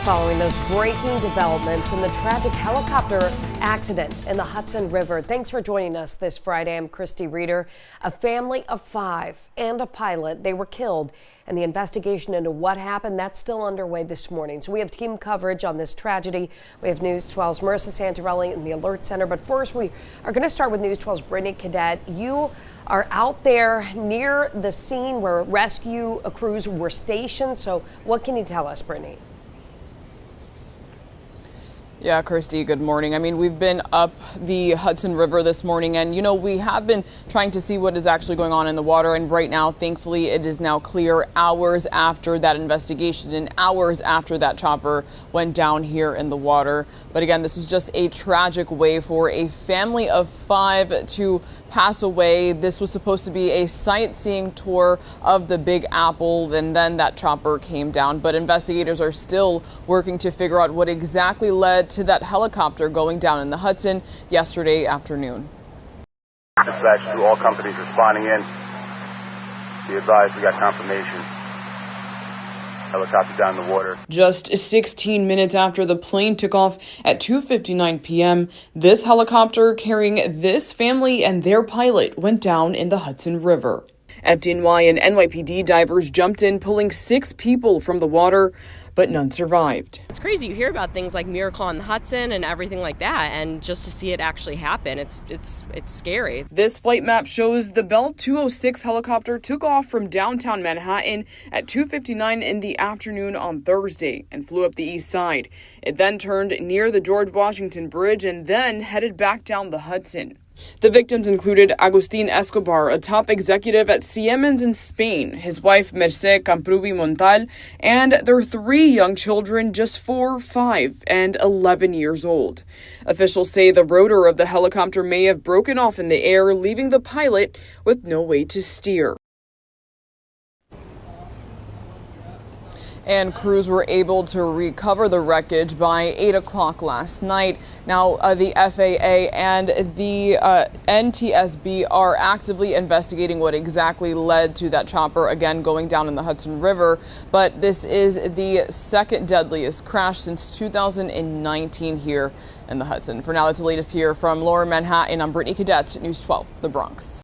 Following those breaking developments in the tragic helicopter accident in the Hudson River. Thanks for joining us this Friday. I'm Christy Reeder. A family of 5 and a pilot, they were killed, and the investigation into what happened, that's still underway this morning. So we have team coverage on this tragedy. We have News 12's Mercè Camprubí in the Alert Center. But first, we are going to start with News 12's Brittany Cadet. You are out there near the scene where rescue crews were stationed. So what can you tell us, Brittany? Yeah, Kirsty, good morning. I mean, we've been up the Hudson River this morning, and, we have been trying to see what is actually going on in the water. And right now, thankfully, it is now clear hours after that investigation and hours after that chopper went down here in the water. But again, this is just a tragic way for a family of 5 to pass away. This was supposed to be a sightseeing tour of the Big Apple, and then that chopper came down. But investigators are still working to figure out what exactly led to that helicopter going down in the Hudson yesterday afternoon. Dispatch to all companies responding in. Be advised, we got confirmation. Helicopter down in the water. Just 16 minutes after the plane took off at 2:59 p.m., this helicopter carrying this family and their pilot went down in the Hudson River. FDNY and NYPD divers jumped in, pulling 6 people from the water, but none survived. It's crazy. You hear about things like Miracle on the Hudson and everything like that, and just to see it actually happen, it's scary. This flight map shows the Bell 206 helicopter took off from downtown Manhattan at 2:59 in the afternoon on Thursday and flew up the east side. It then turned near the George Washington Bridge and then headed back down the Hudson. The victims included Augustin Escobar, a top executive at Siemens in Spain, his wife Mercè Camprubí Montal, and their 3 young children, just 4, 5, and 11 years old. Officials say the rotor of the helicopter may have broken off in the air, leaving the pilot with no way to steer. And crews were able to recover the wreckage by 8 o'clock last night. Now, the FAA and the NTSB are actively investigating what exactly led to that chopper, again, going down in the Hudson River. But this is the second deadliest crash since 2019 here in the Hudson. For now, that's the latest here from Lower Manhattan. I'm Brittany Cadet, News 12, the Bronx.